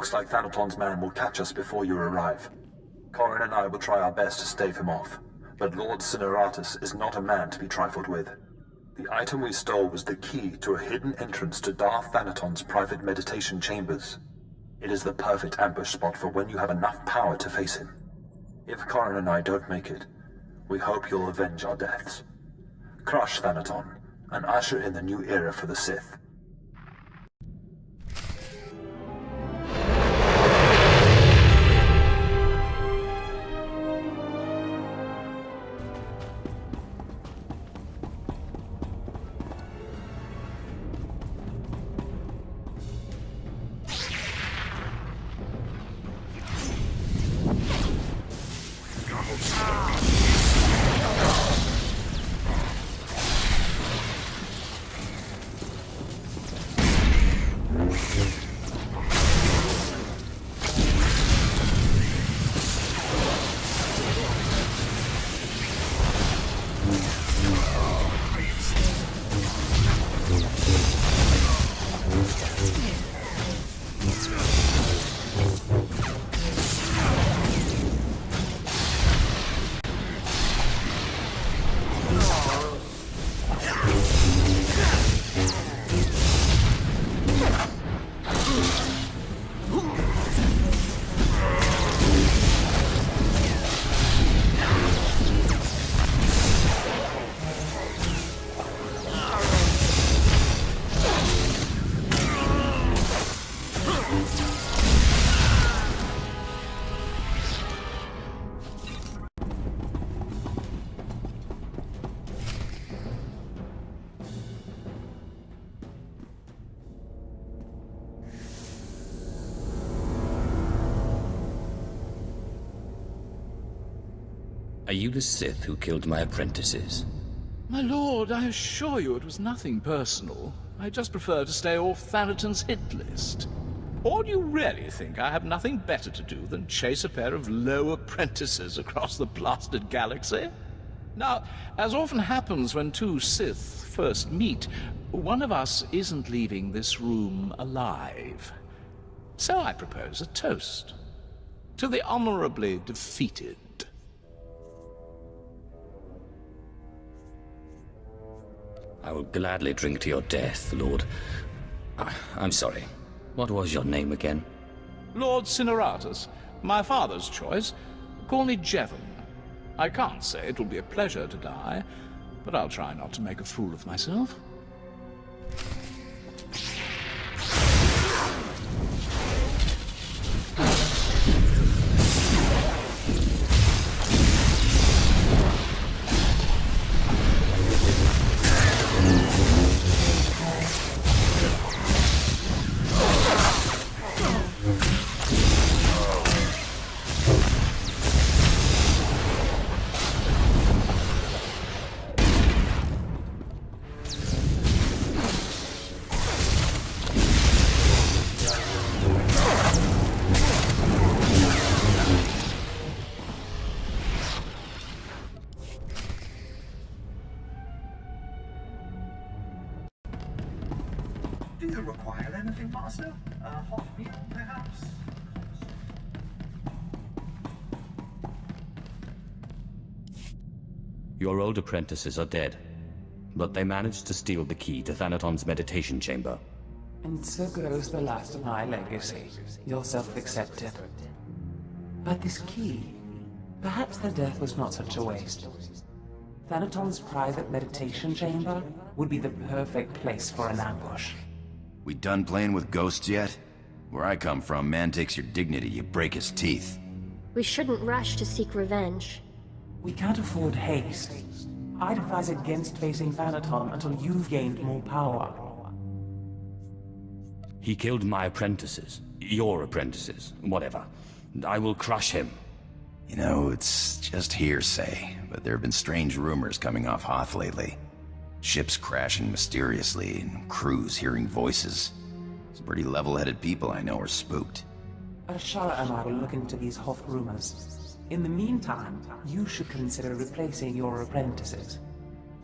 Looks like Thanaton's man will catch us before you arrive. Corrin and I will try our best to stave him off, but Lord Cineratus is not a man to be trifled with. The item we stole was the key to a hidden entrance to Darth Thanaton's private meditation chambers. It is the perfect ambush spot for when you have enough power to face him. If Corrin and I don't make it, we hope you'll avenge our deaths. Crush Thanaton, and usher in the new era for the Sith. Are you the Sith who killed my apprentices? My lord, I assure you it was nothing personal. I just prefer to stay off Thanaton's hit list. Or do you really think I have nothing better to do than chase a pair of low apprentices across the blasted galaxy? Now, as often happens when two Sith first meet, one of us isn't leaving this room alive. So I propose a toast. To the honorably defeated. I will gladly drink to your death, Lord. I'm sorry. What was your name again? Lord Cineratus. My father's choice. Call me Jevon. I can't say it will be a pleasure to die, but I'll try not to make a fool of myself. Do you require anything, Master? A hot meal, perhaps? Your old apprentices are dead, but they managed to steal the key to Thanaton's meditation chamber. And so goes the last of my legacy, your self-accepted. But this key, perhaps their death was not such a waste. Thanaton's private meditation chamber would be the perfect place for an ambush. We done playing with ghosts yet? Where I come from, man takes your dignity, you break his teeth. We shouldn't rush to seek revenge. We can't afford haste. I'd advise against facing Thanaton until you've gained more power. He killed my apprentices. Your apprentices. Whatever. I will crush him. You know, it's just hearsay, but there have been strange rumors coming off Hutt lately. Ships crashing mysteriously, and crews hearing voices. Some pretty level-headed people I know are spooked. Ashara and I will look into these Hutt rumors. In the meantime, you should consider replacing your apprentices.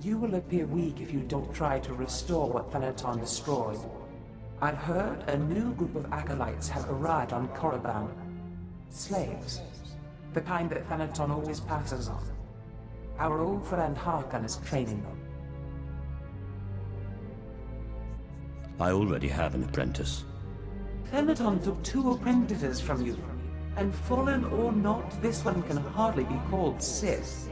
You will appear weak if you don't try to restore what Thanaton destroyed. I've heard a new group of acolytes have arrived on Korriban. Slaves. The kind that Thanaton always passes on. Our old friend Harkon is training them. I already have an apprentice. Thanaton took 2 apprentices from you. And fallen or not, this one can hardly be called Sith.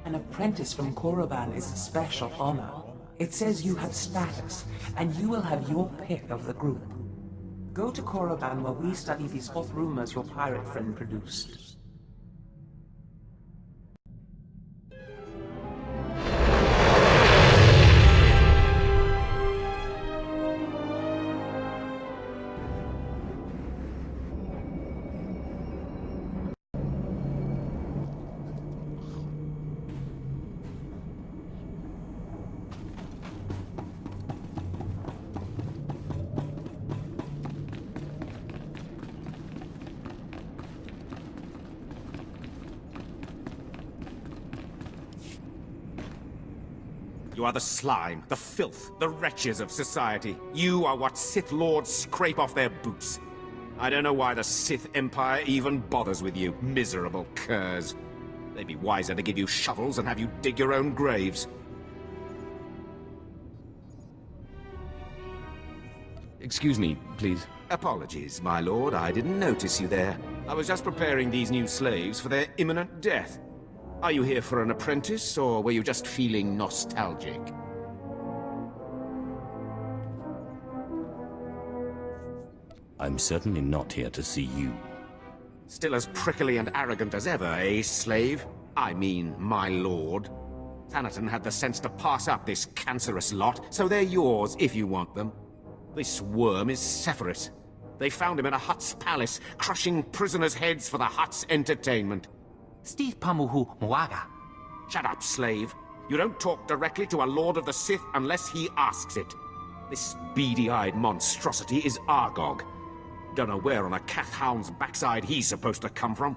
An apprentice from Korriban is a special honor. It says you have status, and you will have your pick of the group. Go to Korriban where we study these hot rumors your pirate friend produced. You are the slime, the filth, the wretches of society. You are what Sith Lords scrape off their boots. I don't know why the Sith Empire even bothers with you, miserable curs. They'd be wiser to give you shovels and have you dig your own graves. Excuse me, please. Apologies, my lord. I didn't notice you there. I was just preparing these new slaves for their imminent death. Are you here for an apprentice, or were you just feeling nostalgic? I'm certainly not here to see you. Still as prickly and arrogant as ever, eh, slave? I mean, my lord. Thanaton had the sense to pass up this cancerous lot, so they're yours if you want them. This worm is Sephiroth. They found him in a Hutt's palace, crushing prisoners' heads for the Hutt's entertainment. Steve Pamuhu Mwaga. Shut up, slave. You don't talk directly to a Lord of the Sith unless he asks it. This beady-eyed monstrosity is Argog. Don't know where on a cat-hound's backside he's supposed to come from.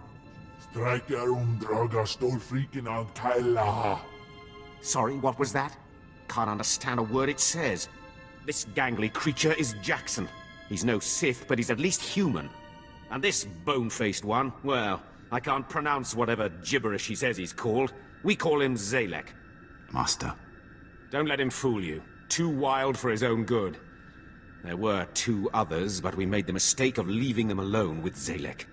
Sorry, what was that? Can't understand a word it says. This gangly creature is Jackson. He's no Sith, but he's at least human. And this bone-faced one, well, I can't pronounce whatever gibberish he says he's called. We call him Zalek. Master. Don't let him fool you. Too wild for his own good. There were 2 others, but we made the mistake of leaving them alone with Zalek.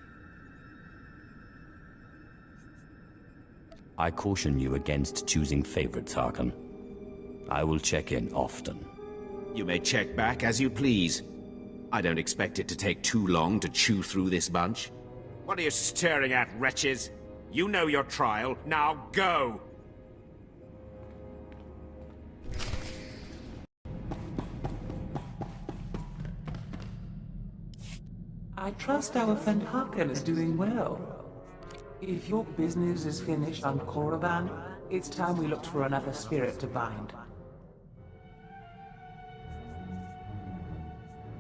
I caution you against choosing favorites, Harkon. I will check in often. You may check back as you please. I don't expect it to take too long to chew through this bunch. What are you staring at, wretches? You know your trial. Now go! I trust our friend Harkon is doing well. If your business is finished on Korriban, it's time we looked for another spirit to bind.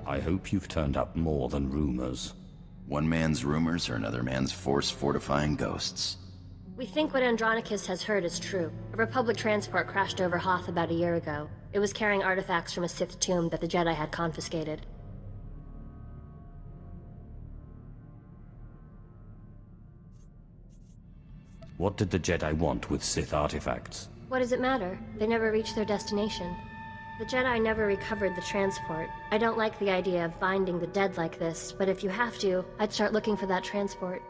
I hope you've turned up more than rumors. One man's rumors are another man's force-fortifying ghosts. We think what Andronicus has heard is true. A Republic transport crashed over Hoth about a year ago. It was carrying artifacts from a Sith tomb that the Jedi had confiscated. What did the Jedi want with Sith artifacts? What does it matter? They never reached their destination. The Jedi never recovered the transport. I don't like the idea of binding the dead like this, but if you have to, I'd start looking for that transport.